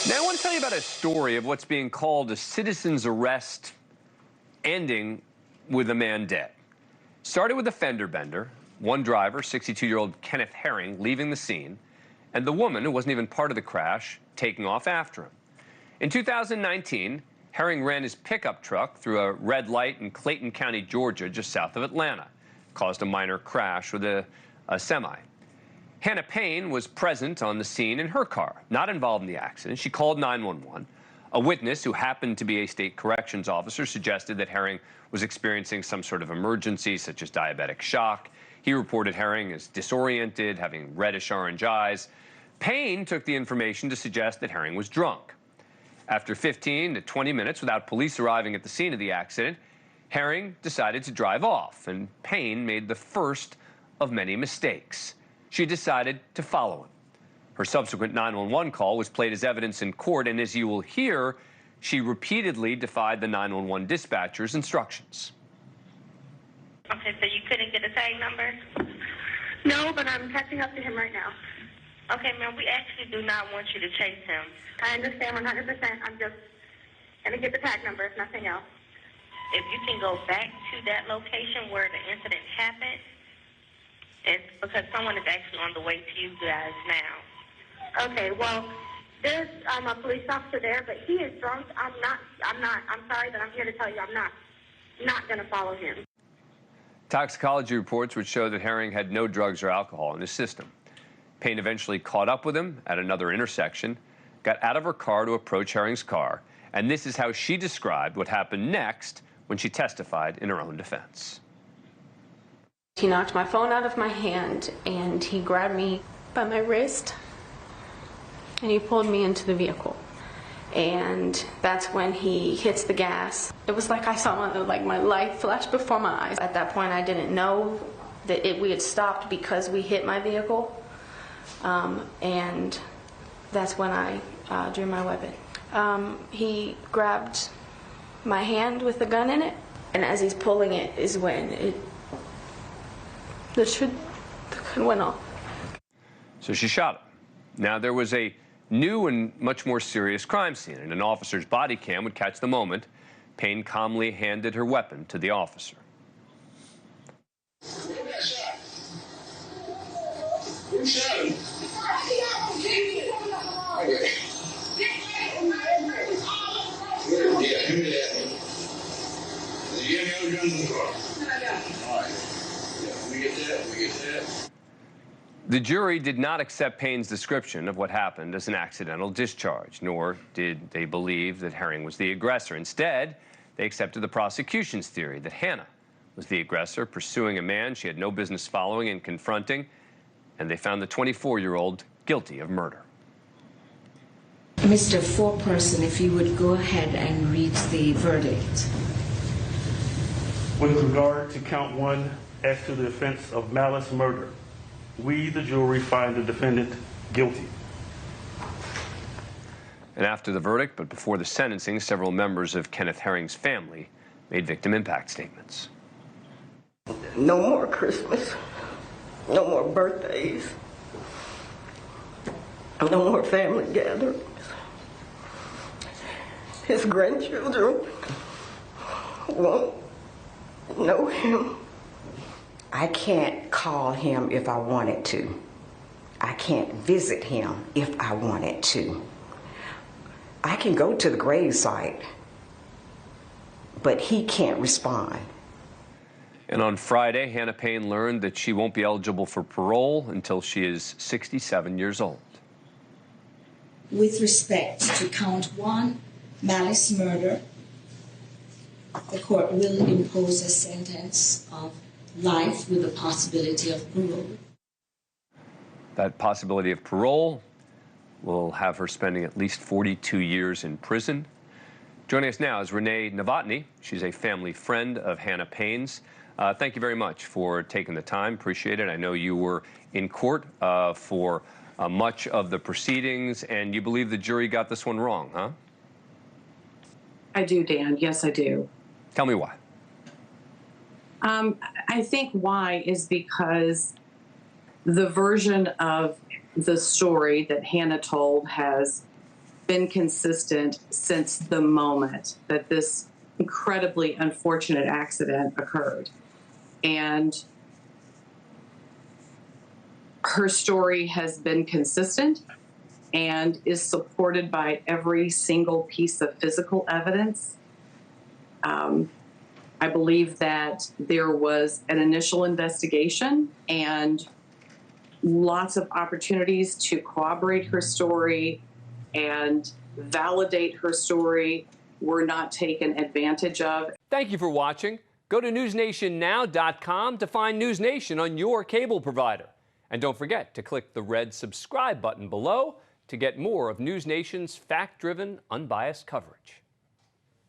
Now, I want to tell you about a story of what's being called a citizen's arrest ending with a man dead. Started with a fender bender, one driver, 62-year-old Kenneth Herring, leaving the scene, and the woman, who wasn't even part of the crash, taking off after him. In 2019, Herring ran his pickup truck through a red light in Clayton County, Georgia, just south of Atlanta. Caused a minor crash with a semi. Hannah Payne was present on the scene in her car, not involved in the accident. She called 911. A witness who happened to be a state corrections officer suggested that Herring was experiencing some sort of emergency, such as diabetic shock. He reported Herring as disoriented, having reddish-orange eyes. Payne took the information to suggest that Herring was drunk. After 15 to 20 minutes without police arriving at the scene of the accident, Herring decided to drive off, and Payne made the first of many mistakes. She decided to follow him. Her subsequent 911 call was played as evidence in court, and as you will hear, she repeatedly defied the 911 dispatcher's instructions. Okay, so you couldn't get a tag number? No, but I'm catching up to him right now. Okay, ma'am, we actually do not want you to chase him. I understand 100%. I'm just going to get the tag number, if nothing else. If you can go back to that location where the incident happened, it's because someone is actually on the way to you guys now. Okay, well, there's a police officer there, but he is drunk. I'm sorry, but I'm here to tell you I'm not going to follow him. Toxicology reports would show that Herring had no drugs or alcohol in his system. Payne eventually caught up with him at another intersection, got out of her car to approach Herring's car, and this is how she described what happened next when she testified in her own defense. He knocked my phone out of my hand, and he grabbed me by my wrist, and he pulled me into the vehicle. And that's when he hits the gas. It was like I saw my life flash before my eyes. At that point, I didn't know that we had stopped because we hit my vehicle. And that's when I drew my weapon. He grabbed my hand with the gun in it, and as he's pulling it is when the gun went off. So she shot him. Now, there was a new and much more serious crime scene, and an officer's body cam would catch the moment. Payne calmly handed her weapon to the officer. Who shot him? Yeah, give me that. Did you get any other guns in the car? All right. Yeah, we get that. The jury did not accept Payne's description of what happened as an accidental discharge, nor did they believe that Herring was the aggressor. Instead, they accepted the prosecution's theory that Hannah was the aggressor, pursuing a man she had no business following and confronting, and they found the 24-year-old guilty of murder. Mr. Foreperson, if you would go ahead and read the verdict. With regard to count one, as to the offense of malice murder, we, the jury, find the defendant guilty. And after the verdict, but before the sentencing, several members of Kenneth Herring's family made victim impact statements. No more Christmas. No more birthdays. No more family gatherings. His grandchildren won't know him. I can't call him if I wanted to. I can't visit him if I wanted to. I can go to the gravesite, but he can't respond. And on Friday, Hannah Payne learned that she won't be eligible for parole until she is 67 years old. With respect to count one, malice murder, the court will impose a sentence of life with the possibility of parole. That possibility of parole will have her spending at least 42 years in prison. Joining us now is Reana Novotny. She's a family friend of Hannah Payne's. Thank you very much for taking the time. Appreciate it. I know you were in court for much of the proceedings, and you believe the jury got this one wrong, huh? I do, Dan. Yes, I do. Tell me why. I think why is because the version of the story that Hannah told has been consistent since the moment that this incredibly unfortunate accident occurred. And her story has been consistent and is supported by every single piece of physical evidence. I believe that there was an initial investigation and lots of opportunities to corroborate her story and validate her story were not taken advantage of. Thank you for watching. Go to newsnationnow.com to find NewsNation on your cable provider. And don't forget to click the red subscribe button below to get more of NewsNation's fact-driven, unbiased coverage.